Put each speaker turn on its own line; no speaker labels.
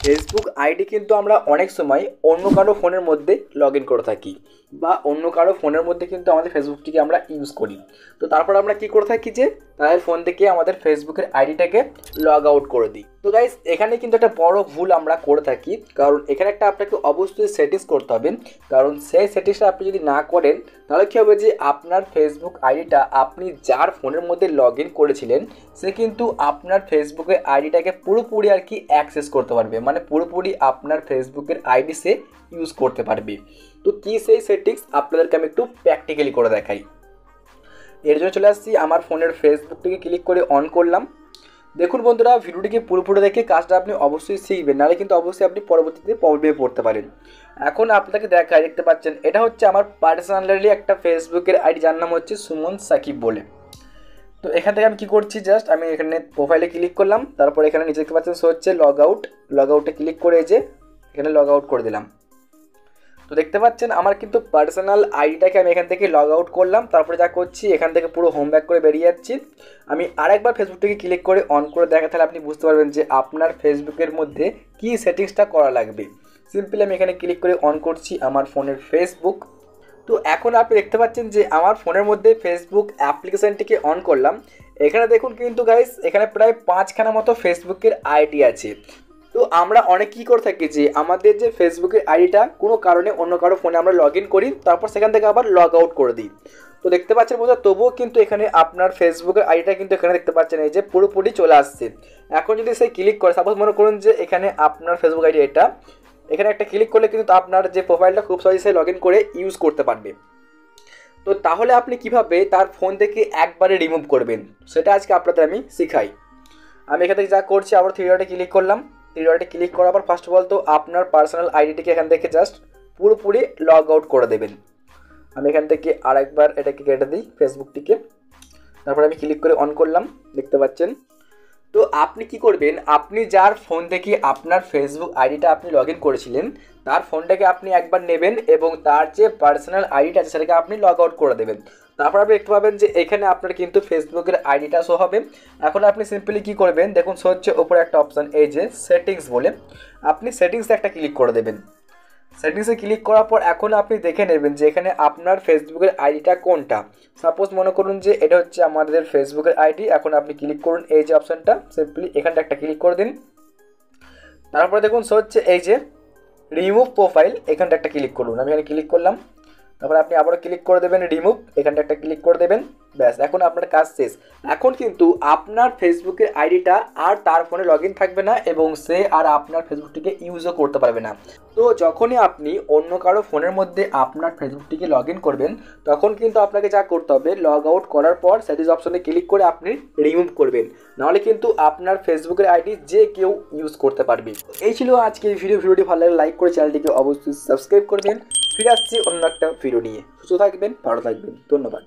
Facebook ID কিন্তু আমরা অনেক সময় অন্য কারো ফোনের মধ্যে লগ ইন করে থাকি বা অন্য কারো ফোনের মধ্যে কিন্তু আমাদের ফেসবুকটিকে আমরা ইউজ করি। তো তারপর আমরা কি করে থাকি যে তাদের ফোন থেকে আমাদের ফেসবুকের আইডিটাকে লগ আউট করে দিই। তো গাইস এখানে কিন্তু একটা বড় ভুল আমরা করে থাকি, কারণ এখানে একটা আপনাকে অবশ্যই সেটিংস করতে হবে। কারণ সেই সেটিংসটা আপনি যদি না করেন তাহলে কী হবে যে আপনার ফেসবুক আইডিটা আপনি যার ফোনের মধ্যে লগ ইন করেছিলেন সে কিন্তু আপনার ফেসবুকের আইডিটাকে পুরোপুরি আর কি অ্যাক্সেস করতে পারবে, মানে পুরোপুরি আপনার ফেসবুকের আইডি সে ইউজ করতে পারবে। তো কী সেই সেটিংস আপনাদেরকে আমি একটু প্র্যাকটিক্যালি করে দেখাই। এর জন্য চলে আসছি আমার ফোনের ফেসবুকটিকে ক্লিক করে অন করলাম। দেখুন বন্ধুরা, ভিডিওটিকে পুরোপুরি দেখে কাজটা আপনি অবশ্যই শিখবেন, নাহলে কিন্তু অবশ্যই আপনি পরবর্তীতে প্রবলেমে পড়তে পারেন। এখন আপনাকে দেখতে পাচ্ছেন এটা হচ্ছে আমার পার্সোনালি একটা ফেসবুকের আইডি, যার নাম হচ্ছে সুমন সাকিব বলে। তো এখান থেকে আমি কী করছি, জাস্ট আমি এখানে প্রোফাইলে ক্লিক করলাম, তারপর এখানে নিচে দেখতে পাচ্ছেন সো হচ্ছে লগ আউটে ক্লিক করে যে এখানে লগ আউট করে দিলাম। তো দেখতে পাচ্ছেন আমার কিন্তু পার্সোনাল আইডিটাকে আমি এখান থেকে লগ আউট করলাম। তারপরে যা করছি এখান থেকে পুরো হোম ব্যাক করে বেরিয়ে যাচ্ছি। আমি আরেকবার ফেসবুকটাকে ক্লিক করে অন করে দেখা, তাহলে আপনি বুঝতে পারবেন যে আপনার ফেসবুকের মধ্যে কী সেটিংসটা করা লাগবে। সিম্পলি আমি এখানে ক্লিক করে অন করছি আমার ফোনের ফেসবুক। তো এখন আপনি দেখতে পাচ্ছেন যে আমার ফোনের মধ্যে ফেসবুক অ্যাপ্লিকেশানটিকে অন করলাম। এখানে দেখুন কিন্তু গাইস এখানে প্রায় 5খানা মতো ফেসবুকের আইডি আছে। তো আমরা অনেক কী করে থাকি যে আমাদের যে ফেসবুকের আইডিটা কোনো কারণে অন্য কারো ফোনে আমরা লগ ইন করি, তারপর সেখান থেকে আবার লগ আউট করে দিই। তো দেখতে পাচ্ছেন বন্ধুরা, তবুও কিন্তু এখানে আপনার ফেসবুকের আইডিটা কিন্তু এখানে দেখতে পাচ্ছেন এই যে পুরোপুরি চলে আসছে। এখন যদি সে ক্লিক করে, সাপোজ মনে করুন যে এখানে আপনার ফেসবুক আইডি এটা, এখানে একটা ক্লিক করলে কিন্তু আপনার যে প্রোফাইলটা খুব সহজে সে লগ ইন করে ইউজ করতে পারবে। তো তাহলে আপনি কিভাবে তার ফোন থেকে একবারে রিমুভ করবেন সেটা আজকে আপনাদের আমি শিখাই। আমি এখান থেকে যা করছি আবার থ্রি ডটে ক্লিক করলাম। থ্রি ডটে ক্লিক করার পর ফার্স্ট অফ অল তো আপনার পার্সোনাল আইডিটিকে এখান থেকে জাস্ট পুরোপুরি লগ আউট করে দেবেন। আমি এখান থেকে আরেকবার এটাকে কেটে দিই ফেসবুকটিকে, তারপরে আমি ক্লিক করে অন করলাম, দেখতে পাচ্ছেন। তো আপনি কি করবেন, আপনি যার ফোন থেকে আপনার ফেসবুক আইডিটা আপনি লগ ইন করেছিলেন তার ফোনটাকে আপনি একবার নেবেন এবং তার যে পার্সোনাল আইডিটা আছে সেটাকে আপনি লগ আউট করে দেবেন। তারপর আপনি দেখতে পাবেন যে এখানে আপনার কিন্তু ফেসবুকের আইডিটা শো হবে। এখন আপনি সিম্পলি কী করবেন, দেখুন শো হচ্ছে ওপরে একটা অপশান এই যে সেটিংস বলে, আপনি সেটিংসে একটা ক্লিক করে দেবেন। সেটিংসে ক্লিক করার পর এখন আপনি দেখে নেবেন যে এখানে আপনার ফেসবুকের আইডিটা কোনটা। সাপোজ মনে করুন যে এটা হচ্ছে আমাদের ফেসবুকের আইডি। এখন আপনি ক্লিক করুন এই যে অপশানটা, সিম্পলি এখানটা একটা ক্লিক করে দিন। তারপরে দেখুন শো হচ্ছে এই যে রিমুভ প্রোফাইল, এখানটা একটা ক্লিক করুন। আমি এখানে ক্লিক করলাম, তারপরে আপনি আবারও ক্লিক করে দেবেন রিমুভ, এখানটা একটা ক্লিক করে দেবেন, ব্যাস এখন আপনার কাজ শেষ। এখন কিন্তু আপনার ফেসবুকের আইডিটা আর তার ফোনে লগ ইন থাকবে না এবং সে আর আপনার ফেসবুকটিকে ইউজও করতে পারবে না। তো যখনই আপনি অন্য কারো ফোনের মধ্যে আপনার ফেসবুকটিকে লগ ইন করবেন তখন কিন্তু আপনাকে যা করতে হবে, লগ আউট করার পর সেটিংস অপশনে ক্লিক করে আপনি রিমুভ করবেন, নাহলে কিন্তু আপনার ফেসবুকের আইডি যে কেউ ইউজ করতে পারবে। এই ছিল আজকে এই ভিডিওটি ভালো লাগলে লাইক করে চ্যানেলটিকে অবশ্যই সাবস্ক্রাইব করবেন। ফিরে আসছি অন্য একটা ভিডিও নিয়ে। সুস্থ থাকবেন, ভালো থাকবেন, ধন্যবাদ।